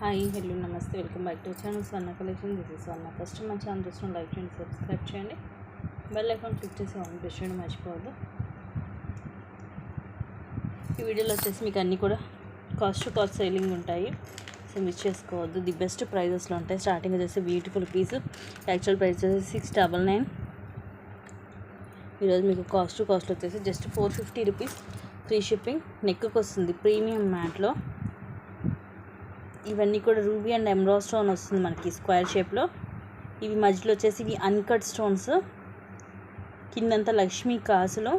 Hi hello నమస్తే welcome back to channel Swarna collection. This is Swarna. First మన channel చూసిన like చేయండి, subscribe చేయండి, బెల్ ఐకాన్ క్లిక్ చేసి ఆన్ ప్రెస్ చేయడం మర్చిపోవద్దు. ఈ వీడియోలో వచ్చేసి మీకు అన్నీ కూడా కాస్ట్ టు కాస్ట్ సేలింగ్ ఉంటాయి, సో మిస్ చేసుకోవద్దు. ది బెస్ట్ ప్రైజెస్లో ఉంటాయి. స్టార్టింగ్ వచ్చేసి బ్యూటిఫుల్ పీస్, యాక్చువల్ ప్రైస్ వచ్చేసి 699. ఈరోజు మీకు కాస్ట్ టు కాస్ట్ వచ్చేసి జస్ట్ 450 రూపీస్ ఫ్రీ షిప్పింగ్. నెక్కి వస్తుంది ప్రీమియం మ్యాట్లో. ఇవన్నీ కూడా రూబీ అండ్ ఎమరాల్డ్ స్టోన్ వస్తుంది మనకి స్క్వేర్ షేప్లో. ఇవి మధ్యలో వచ్చేసి ఇవి అన్కట్ స్టోన్స్, కిందంతా లక్ష్మీ కాసులో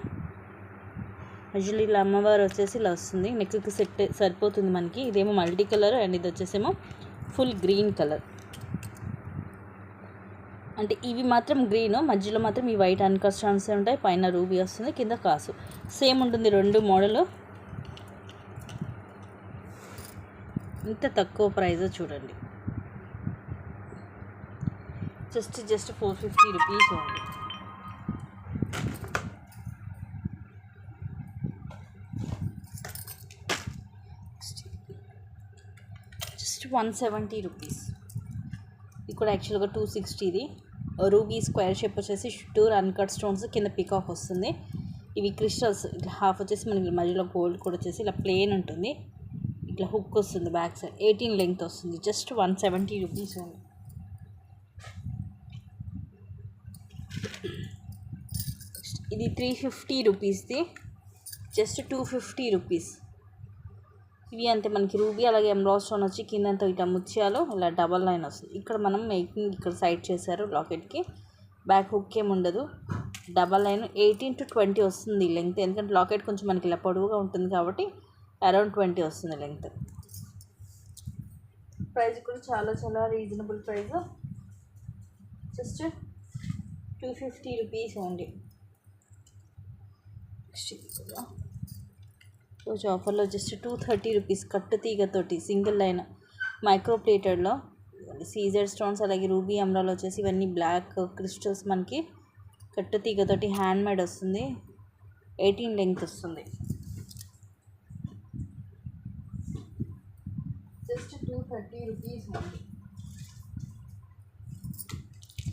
మధ్యలో ఇలా అమ్మవారు వచ్చేసి ఇలా వస్తుంది. నెక్కి సెట్ సరిపోతుంది మనకి. ఇదేమో మల్టీ కలర్ అండ్ ఇది వచ్చేసేమో ఫుల్ గ్రీన్ కలర్. అంటే ఇవి మాత్రం గ్రీన్, మధ్యలో మాత్రం ఈ వైట్ అన్కట్ స్టోన్స్ ఉంటాయి. పైన రూబీ వస్తుంది, కింద కాసు సేమ్ ఉంటుంది. రెండు మోడల్. ఇంత తక్కువ ప్రైస్ చూడండి, just 450 rupees only. Just 170 rupees. ఇది కూడా యాక్చువల్గా 260. ఇది రూబీ స్క్వేర్ షేప్ వచ్చేసి చుట్టూరు అన్కట్ స్టోన్స్, కింద పికాక్ వస్తుంది. ఇవి క్రిస్టల్స్. ఇట్లా హాఫ్ వచ్చేసి మనకి మధ్యలో గోల్డ్ కూడా వచ్చేసి ఇలా ప్లెయిన్ ఉంటుంది. ఇట్లా హుక్ వస్తుంది, బ్యాక్ సైడ్ 18 లెంగ్త్ వస్తుంది. Just 170 rupees only. ఇది 350 రూపీస్ది, జస్ట్ 250 రూపీస్. ఇవి అంతే మనకి రూబీ అలాగే ఎమరాల్డ్ స్టోన్ వచ్చి కిందంతా ఇట్లా ముత్యాలు ఇలా డబల్ లైన్ వస్తుంది. ఇక్కడ మనం మేకింగ్ ఇక్కడ సైడ్ చేశారు లాకెట్కి. బ్యాక్ హుక్ ఏమి ఉండదు, డబల్ లైన్ 18 to 20 వస్తుంది లెంగ్త్. ఎందుకంటే లాకెట్ కొంచెం మనకి ఇలా పొడవుగా ఉంటుంది కాబట్టి అరౌండ్ 20 వస్తుంది లెంగ్త్. ప్రైస్ కూడా చాలా reasonable price, just 250 rupees only. రోజు ఆఫర్లో జస్ట్ 230 రూపీస్ కట్టు తీగతోటి సింగిల్ లైన్ మైక్రో ప్లేటెడ్లో సీజర్ స్టోన్స్ అలాగే రూబీ ఎమరాల్డ్ వచ్చేసి ఇవన్నీ బ్లాక్ క్రిస్టల్స్ మనకి కట్టు తీగతోటి హ్యాండ్ మేడ్ వస్తుంది. 18 లెంగ్త్ వస్తుంది. Just 230 rupees only.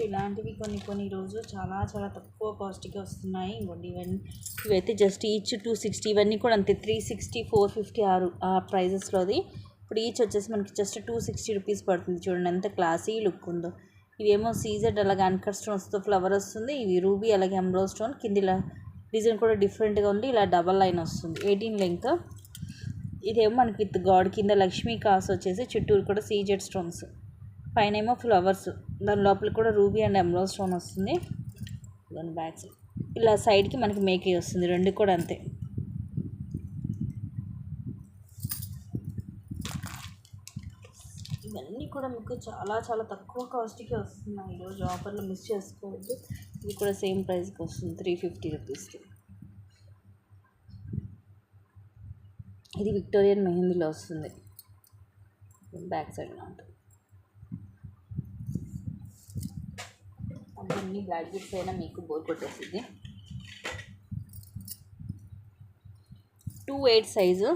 ఇలాంటివి కొన్ని రోజు చాలా తక్కువ కాస్ట్కి వస్తున్నాయి. ఇంకోండి ఇవైతే జస్ట్ ఈచ్ 260. ఇవన్నీ కూడా అంతే 360, 450 ఆ ప్రైజెస్లోది. ఇప్పుడు ఈచ్ వచ్చేసి మనకి జస్ట్ 260 రూపీస్ పడుతుంది. చూడండి ఎంత క్లాసీ లుక్ ఉందో. ఇవేమో సీజెడ్ అలాగే అన్కట్ స్టోన్స్తో ఫ్లవర్ వస్తుంది. ఇవి రూబీ అలాగే ఎమరాల్డ్ స్టోన్, కింద ఇలా డిజైన్ కూడా డిఫరెంట్గా ఉంది. ఇలా డబల్ లైన్ వస్తుంది, 18 లెంగ్త్. ఇదేమో మనకి విత్ గాడ్, కింద లక్ష్మీ కాసు వచ్చేసి చుట్టూరు కూడా సీజెడ్ స్టోన్స్, పైన ఏమో ఫ్లవర్స్, దాని లోపల కూడా రూబీ అండ్ ఎమరాల్డ్ స్టోన్ వస్తుంది. దాని బ్యాక్ సైడ్ ఇలా సైడ్కి మనకి మేకే వస్తుంది. రెండు కూడా అంతే. ఇవన్నీ కూడా మీకు చాలా తక్కువ కాస్ట్కి వస్తున్నాయి. ఈరోజు ఆఫర్లో మిస్ చేసుకోవద్దు. ఇది కూడా సేమ్ ప్రైస్కి వస్తుంది, 350 రూపీస్కి. ఇది విక్టోరియన్ మెహందీలో వస్తుంది, బ్యాక్ సైడ్ ఉంటుంది. అన్నీ బ్లాక్ బీడ్స్ అయినా మీకు బోర్ కొట్టేస్తుంది. 2/8 size,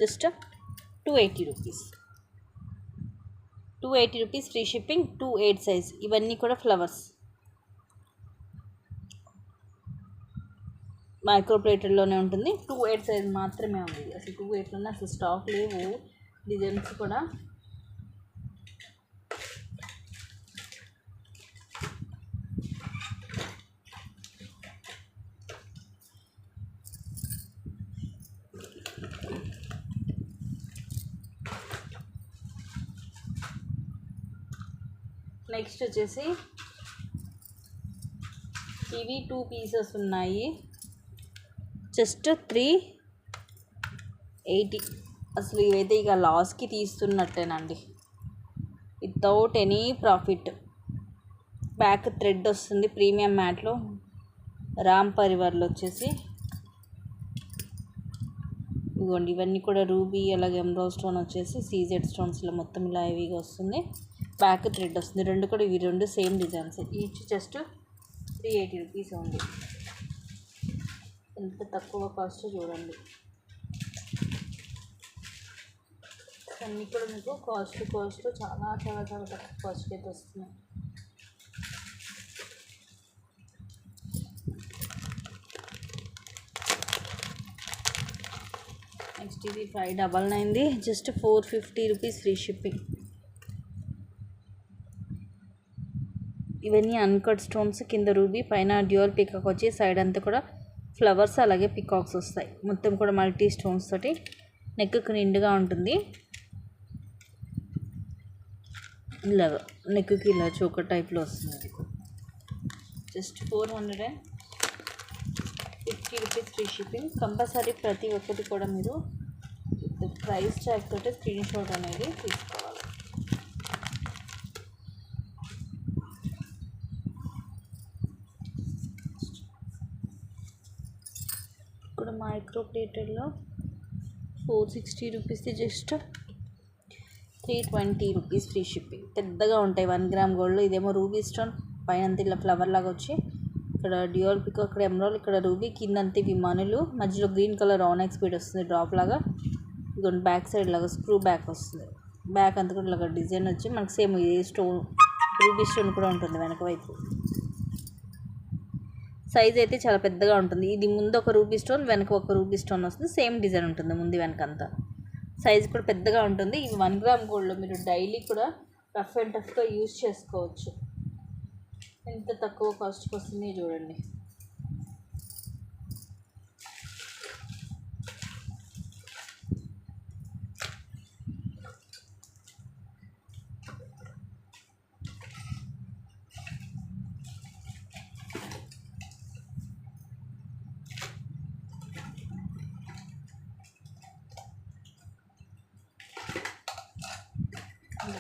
just 280 rupees. 280 rupees free shipping. 2/8 size. ఇవన్నీ కూడా ఫ్లవర్స్ మైక్రో ప్లేటెడ్లోనే ఉంటుంది. 2/8 సైజ్ మాత్రమే ఉంది. అసలు 2/8లోనే అసలు స్టాక్ లేవు డిజైన్స్ కూడా. నెక్స్ట్ వచ్చేసి ఇవి 2 పీసెస్ ఉన్నాయి, జస్ట్ 380. అసలు ఇవైతే ఇక లాస్కి తీస్తున్నట్టేనండి, without any profit. Back thread వస్తుంది ప్రీమియం మ్యాట్లో. రామ్ పరివార్లో వచ్చేసి ఇదిగోండి. ఇవన్నీ కూడా రూబీ అలాగే ఎమరాల్డ్ స్టోన్ వచ్చేసి సీజెడ్ స్టోన్స్లో మొత్తం ఇలా హెవీగా వస్తుంది. బ్యాక్ థ్రెడ్ వస్తుంది. రెండు కూడా ఇవి రెండు same designs. Each just 380 rupees only. ఎంత తక్కువ కాస్ట్ చూడండి. అన్నీ కూడా మీకు కాస్ట్ చాలా చాలా చాలా తక్కువ కాస్ట్కి అయితే వస్తున్నాయి. నెక్స్ట్ ఇది 599ది, జస్ట్ 450 రూపీస్ ఫ్రీ షిప్పింగ్. ఇవన్నీ అన్కట్ స్టోన్స్, కింద రూబీ, పైన డ్యూయల్ పికాక్ వచ్చి సైడ్ అంతా కూడా ఫ్లవర్స్ అలాగే పికాక్స్ వస్తాయి. మొత్తం కూడా మల్టీ స్టోన్స్ తోటి నెక్కు నిండుగా ఉంటుంది. ఇలా నెక్కి ఇలా చోకర్ టైప్లో వస్తుంది. అది just 450 rupees free shipping. Compulsory ప్రతి ఒక్కటి కూడా మీరు ప్రైస్ ట్యాగ్ తోటి స్క్రీన్ షాట్ అనేది తీసుకోవాలి. ఇక్కడ మైక్రో ప్లేటెడ్లో 460 రూపీస్ది జస్ట్ 320 రూపీస్ ఫ్రీ షిప్పింగ్. పెద్దగా ఉంటాయి 1 గ్రామ్ గోల్డ్లో. ఇదేమో రూబీ స్టోన్, పైన అంతా ఇలా ఫ్లవర్ లాగా వచ్చి ఇక్కడ డ్యూయల్ పిక్, అక్కడ ఎమరాల్డ్, ఇక్కడ రూబీ, కింద అంతా ఇవి మనులు, మధ్యలో గ్రీన్ కలర్ ఆనెక్స్ బీడ్ వస్తుంది డ్రాప్ లాగా. ఇదిగోండి బ్యాక్ సైడ్ లాగా స్క్రూ బ్యాక్ వస్తుంది. బ్యాక్ అంతా కూడా ఇలాగ డిజైన్ వచ్చి మనకు సేమ్ ఏ స్టోన్ రూబీ స్టోన్ కూడా ఉంటుంది వెనక వైపు. సైజ్ అయితే చాలా పెద్దగా ఉంటుంది. ఇది ముందు ఒక రూబీ స్టోన్, వెనక ఒక రూబీ స్టోన్ వస్తుంది. సేమ్ డిజైన్ ఉంటుంది ముందు వెనక అంతా. సైజ్ కూడా పెద్దగా ఉంటుంది. ఇవి 1 గ్రామ్ గోల్డ్లో మీరు డైలీ కూడా రఫ్ అండ్ టఫ్గా యూజ్ చేసుకోవచ్చు. ఎంత తక్కువ కాస్ట్కి వస్తుంది చూడండి.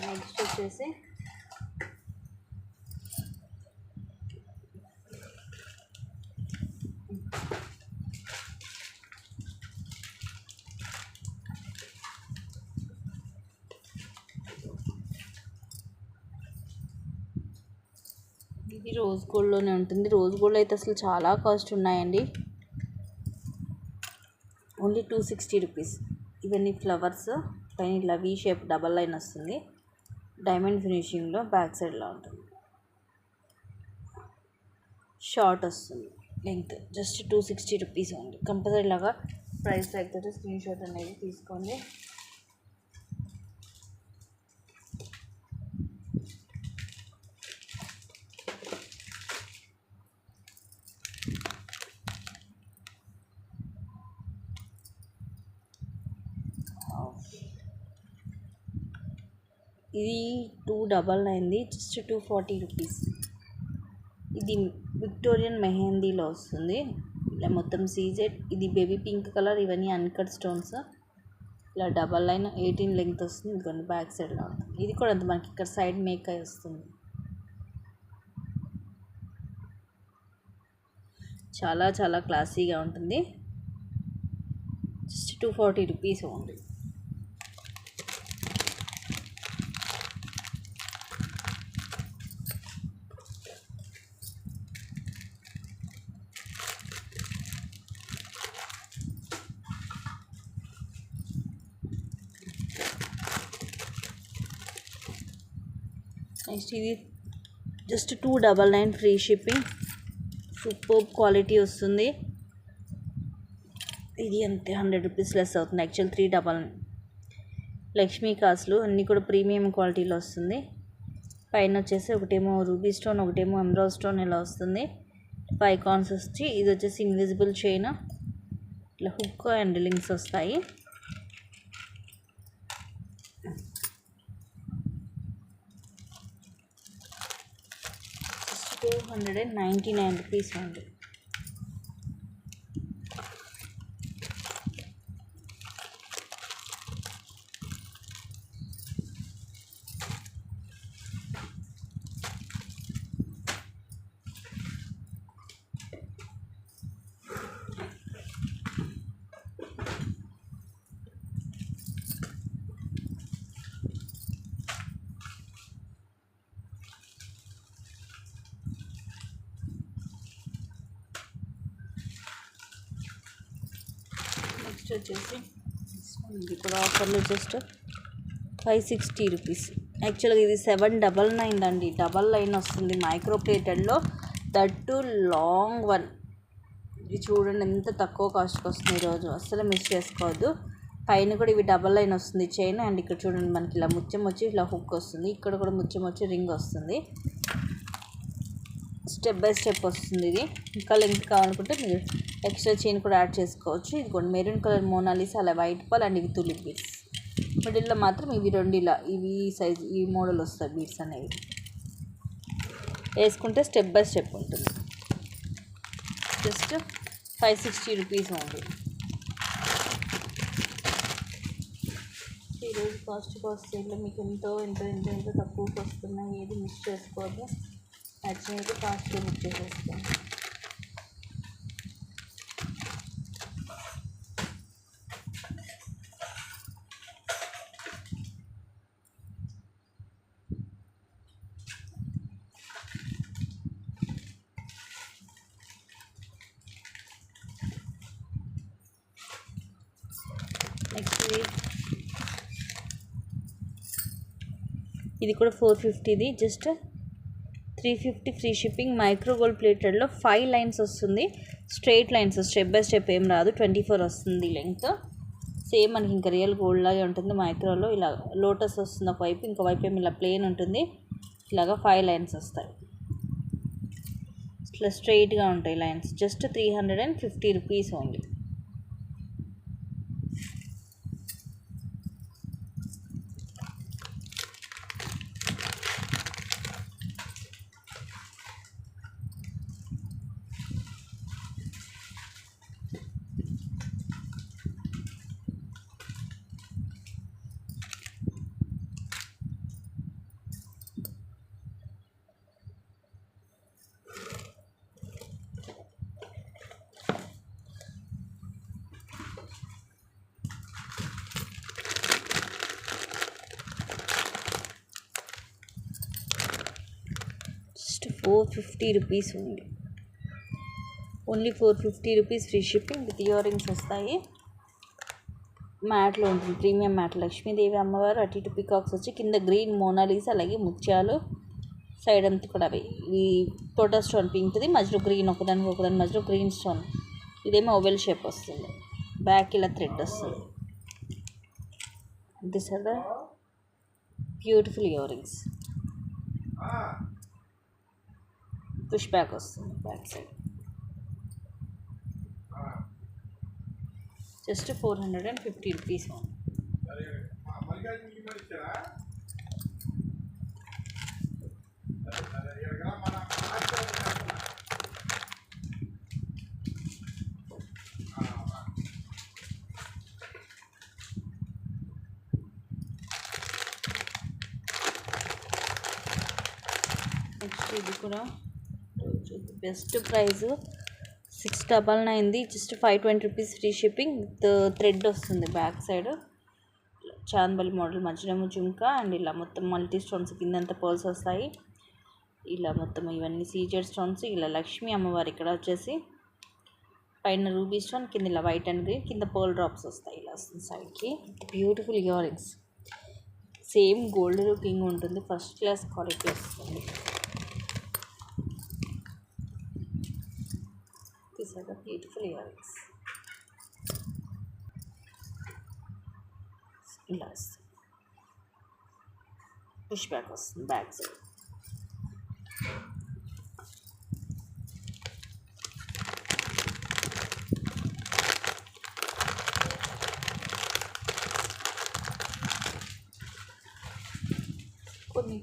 నెక్స్ట్ వచ్చేసి ఇది రోజ్ గోల్డ్లోనే ఉంటుంది. రోజ్ గోల్డ్ అయితే అసలు చాలా కాస్ట్ ఉన్నాయండి. Only 260 rupees. ఇవన్నీ ఫ్లవర్స్, పైన ఇలా వీ షేప్ డబల్ లైన్ వస్తుంది. డైమండ్ ఫినిషింగ్లో బ్యాక్ సైడ్లో ఉంటుంది. షార్ట్ వస్తుంది లెంగ్త్. జస్ట్ 260 రూపీస్ ఉంది. కంపల్సరీ లాగా ప్రైస్ ట్యాగ్ తోటి స్క్రీన్ షాట్ అనేది తీసుకోండి. ఇది 299ది జస్ట్ 240 రూపీస్. ఇది విక్టోరియన్ మెహందీలో వస్తుంది. ఇలా మొత్తం సీజెడ్. ఇది బేబీ పింక్ కలర్. ఇవన్నీ అన్కట్ స్టోన్స్. ఇలా డబల్ లైన్ 18 లెంగ్త్ వస్తుంది. ఇదిగోండి బ్యాక్ సైడ్లో ఉంటుంది. ఇది కూడా అంత మనకి ఇక్కడ సైడ్ మేక్ అయి వస్తుంది. చాలా చాలా క్లాసీగా ఉంటుంది. Just 240 rupees only. నెక్స్ట్ ఇది just 299 free shipping. Super quality వస్తుంది. ఇది అంతే 100 రూపీస్ లెస్ అవుతుంది. యాక్చువల్ 399. లక్ష్మీ కాసులు అన్నీ కూడా ప్రీమియం క్వాలిటీలో వస్తుంది. పైన వచ్చేసి ఒకటేమో రూబీ స్టోన్, ఒకటేమో ఎమరాల్డ్ స్టోన్ ఇలా వస్తుంది. 5 కాయిన్స్ వచ్చి, ఇది వచ్చేసి ఇన్విజిబుల్ చైన్. ఇట్లా హుక్ అండ్ లింక్స్ వస్తాయి. జస్ట్ 299 రూపీస్ ఉంది. నెక్స్ట్ వచ్చేసి ఇది కూడా ఆఫర్లో జస్ట్ 560 రూపీస్. యాక్చువల్గా ఇది 799 అండి. డబల్ లైన్ వస్తుంది మైక్రో ప్లేటెడ్లో, దట్టు లాంగ్ వన్. ఇది చూడండి ఎంత తక్కువ కాస్ట్కి వస్తుంది ఈరోజు, అస్సలు మిస్ చేసుకోవద్దు. పైన కూడా ఇవి డబల్ లైన్ వస్తుంది చైన్. అండ్ ఇక్కడ చూడండి మనకి ఇలా ముత్యం వచ్చి ఇలా హుక్ వస్తుంది, ఇక్కడ కూడా ముత్యం వచ్చి రింగ్ వస్తుంది. స్టెప్ బై స్టెప్ వస్తుంది ఇది. ఇంకా లెంగ్త్ కావాలనుకుంటే మీరు ఎక్స్ట్రా చైన్ కూడా యాడ్ చేసుకోవచ్చు. ఇది కూడా మెరూన్ కలర్ మోనాలిసా, అలా వైట్ పాల్ అండ్ ఇవి తులిప్ బీడ్స్. మిడిల్లో మాత్రం ఇవి రెండు ఇలా ఇవి సైజ్ ఈ మోడల్ వస్తాయి బీడ్స్ అనేవి. వేసుకుంటే స్టెప్ బై స్టెప్ ఉంటుంది. Just 560 rupees only. ఈరోజు కాస్ట్ సేల్లో మీకు ఎంతో తక్కువకి వస్తున్నాయి. ఏది మిస్ చేసుకోవద్దు. నచ్చినైతే కాస్ట్గా బుక్ చేసేసుకోండి. నెక్స్ట్ ఇది కూడా 450ది, just 350 free shipping. Micro gold ప్లేటెడ్లో 5 లైన్స్ వస్తుంది. Straight lines, step by step ఏం రాదు. 24 వస్తుంది లెంగ్త్. సేమ్ మనకి ఇంకా రియల్ గోల్డ్ లాగే ఉంటుంది. మైక్రోలో ఇలా లోటస్ వస్తుంది ఒకవైపు, ఇంకో వైపు ఏమి ఇలా ప్లెయిన్ ఉంటుంది. ఇలాగా 5 లైన్స్ వస్తాయి. ఇట్లా స్ట్రైట్గా ఉంటాయి lines. Just 350 rupees only. Just 450 rupees ఉంది. Only 450 rupees free shipping with earrings వస్తాయి. మ్యాట్లో ఉంటుంది, ప్రీమియం మ్యాట్. లక్ష్మీదేవి అమ్మవారు, అటు ఇటు పికాక్స్ వచ్చి, కింద గ్రీన్ మోనాలిసా, అలాగే ముత్యాలు. సైడ్ అంతా కూడా అవి ఈ టోటల్ స్టోన్ పింక్ది, మధ్యలో గ్రీన్, ఒకదాని మధ్యలో గ్రీన్ స్టోన్. ఇదేమో ఓవెల్ షేప్ వస్తుంది. బ్యాక్ ఇలా థ్రెడ్ వస్తుంది. This are the beautiful earrings. Push back వస్తుంది back side. Just 450 rupees. Next ఇది కూడా బెస్ట్ ప్రైస్ 699ది, just 520 rupees free shipping with thread వస్తుంది బ్యాక్ సైడ్. చాందబలి మోడల్, మధ్యలో జుంకా అండ్ ఇలా మొత్తం మల్టీ స్టోన్స్, కిందంతా పర్ల్స్ వస్తాయి. ఇలా మొత్తం ఇవన్నీ సీజెడ్ స్టోన్స్. ఇలా లక్ష్మీ అమ్మవారు ఇక్కడ వచ్చేసి పైన రూబీ స్టోన్, కింద ఇలా వైట్ అండ్ గ్రీన్, కింద పర్ల్ డ్రాప్స్ వస్తాయి ఇలా వస్తుంది సైడ్కి. Beautiful ear rings. Same gold looking ఉంటుంది, ఫస్ట్ క్లాస్ క్వాలిటీ వస్తుంది. These are the beautiful earrings. ఇలా వస్తుంది. పుష్ బ్యాక్ వస్తుంది బ్యాక్ సైడ్.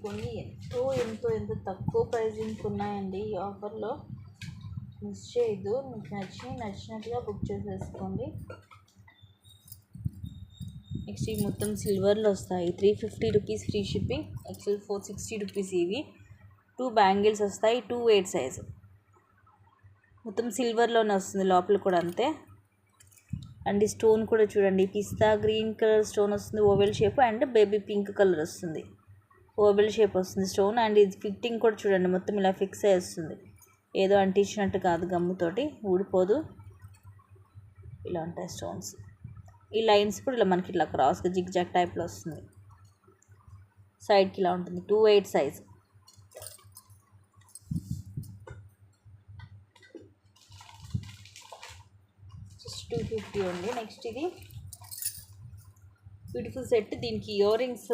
కొన్ని ఎంతో తక్కువ ప్రైజింగ్ ఉన్నాయండి ఈ ఆఫర్లో. మిస్ చేయొద్దు. మీకు నచ్చినట్టుగా బుక్ చేసేసుకోండి. నెక్స్ట్ ఇవి మొత్తం సిల్వర్లో వస్తాయి. 350 rupees free shipping. Actual 460 rupees ఇవి. 2 బ్యాంగిల్స్ వస్తాయి, 2 8 సైజు. మొత్తం సిల్వర్లోనే వస్తుంది, లోపల కూడా అంతే. అండ్ ఈ స్టోన్ కూడా చూడండి, పిస్తా గ్రీన్ కలర్ స్టోన్ వస్తుంది, oval shape and baby pink colour వస్తుంది. ఓవెల్ షేప్ వస్తుంది స్టోన్. అండ్ ఇది ఫిట్టింగ్ కూడా చూడండి, మొత్తం ఇలా ఫిక్స్ అయ్యి వస్తుంది. ఏదో అంటించినట్టు కాదు, గమ్ముతోటి ఊడిపోదు. ఇలా ఉంటాయి స్టోన్స్. ఈ లైన్స్ కూడా ఇలా మనకి ఇట్లా క్రాస్గా జిగ్ జాగ్ టైప్లో వస్తుంది. సైడ్కి ఇలా ఉంటుంది 28 సైజ్. జస్ట్ 250 ఉంది. నెక్స్ట్ ఇది బ్యూటిఫుల్ సెట్. దీనికి ఇయర్ రింగ్స్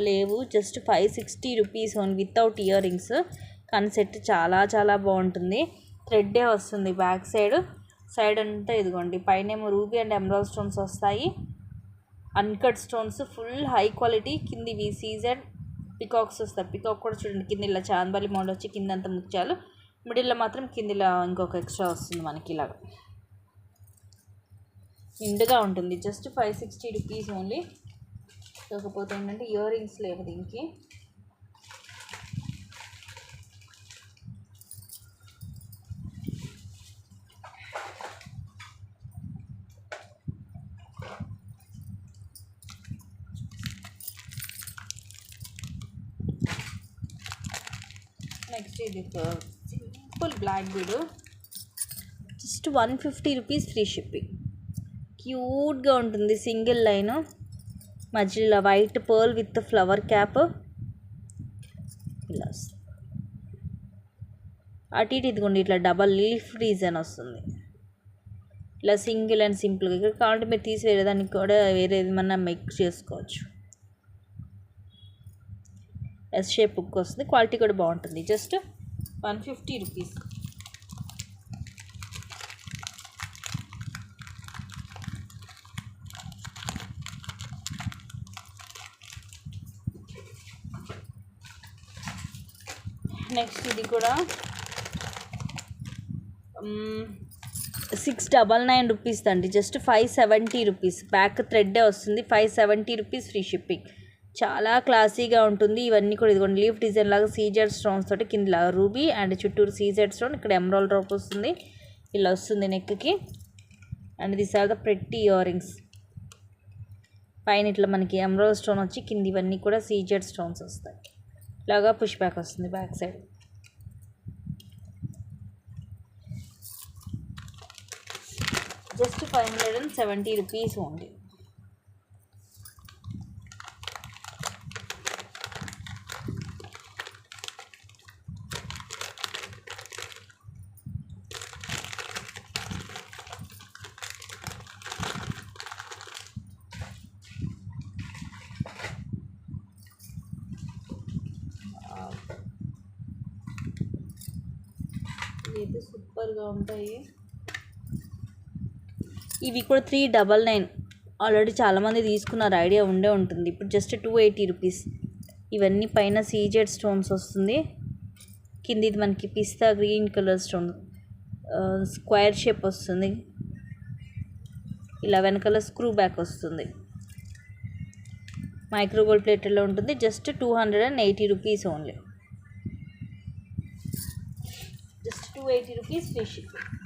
లేవు, just 560 rupees only without earrings. కానీ సెట్ చాలా చాలా బాగుంటుంది. థ్రెడ్డే వస్తుంది బ్యాక్ సైడ్ అంతా. ఇదిగోండి పైనేమో రూబీ అండ్ ఎమరాల్డ్ స్టోన్స్ వస్తాయి, uncut stones, full high quality. కిందివి సీజెడ్ పికాక్స్ వస్తాయి. పికాక్ కూడా చూడండి కింద ఇలా చాందబాలి మోడల్ వచ్చి కింద అంతా ముత్యాలు, మిడిల్లో మాత్రం కిందిలా ఇంకొక ఎక్స్ట్రా వస్తుంది మనకి ఇలాగ. నిండుగా ఉంటుంది. Just 560 rupees only. కాకపోతే ఏంటంటే ఇయర్ రింగ్స్ లేవు దీనికి. నెక్స్ట్ ఇది simple black bead, just 150 rupees free shipping. క్యూట్గా ఉంటుంది. సింగిల్ లైన్ మధ్యలో white pearl with flower cap ఇలా వస్తుంది. అటు ఇటు ఇదిగోండి ఇట్లా డబల్ లీఫ్ డిజైన్ వస్తుంది. ఇలా సింగిల్ అండ్ సింపుల్గా. ఇక్కడ కావాలంటే మీరు తీసి వేరే దానికి కూడా వేరే ఏమన్నా మిక్స్ చేసుకోవచ్చు. ఎస్ షేప్ బుక్ వస్తుంది. క్వాలిటీ కూడా బాగుంటుంది. Just 150 rupees. నెక్స్ట్ ఇది కూడా 699 రూపీస్ అండి. Just 570 rupees. బ్యాక్ థ్రెడ్డే వస్తుంది. 570 రూపీస్ ఫ్రీ షిప్పింగ్. చాలా క్లాసీగా ఉంటుంది. ఇవన్నీ కూడా ఇదిగోండి లీఫ్ డిజైన్ లాగా సీజెడ్ స్టోన్స్ తోటి కింద రూబీ అండ్ చుట్టూరు సీజెడ్ స్టోన్, ఇక్కడ ఎమరాల్డ్ డ్రాప్ వస్తుంది. ఇలా వస్తుంది నెక్కి. And this are the pretty ear rings. పైన ఇట్లా మనకి ఎమరాల్డ్ స్టోన్ వచ్చి కింద ఇవన్నీ కూడా సీజెడ్ స్టోన్స్ వస్తాయి. ఇలాగా పుష్ బ్యాక్ వస్తుంది back side. Just 570 rupees only. ఇదైతే సూపర్గా ఉంటాయి. ఇవి కూడా 399. ఆల్రెడీ చాలామంది తీసుకున్నారు, ఐడియా ఉండే ఉంటుంది. ఇప్పుడు జస్ట్ 280 రూపీస్. ఇవన్నీ పైన సీజెడ్ స్టోన్స్ వస్తుంది. కింద ఇది మనకి pista green colour stone square shape వస్తుంది. ఇలా వెనకాల స్క్రూ బ్యాక్ వస్తుంది. మైక్రో గోల్డ్ ప్లేటెడ్లో ఉంటుంది. Just 280 rupees only. Just 280 rupees free shipping.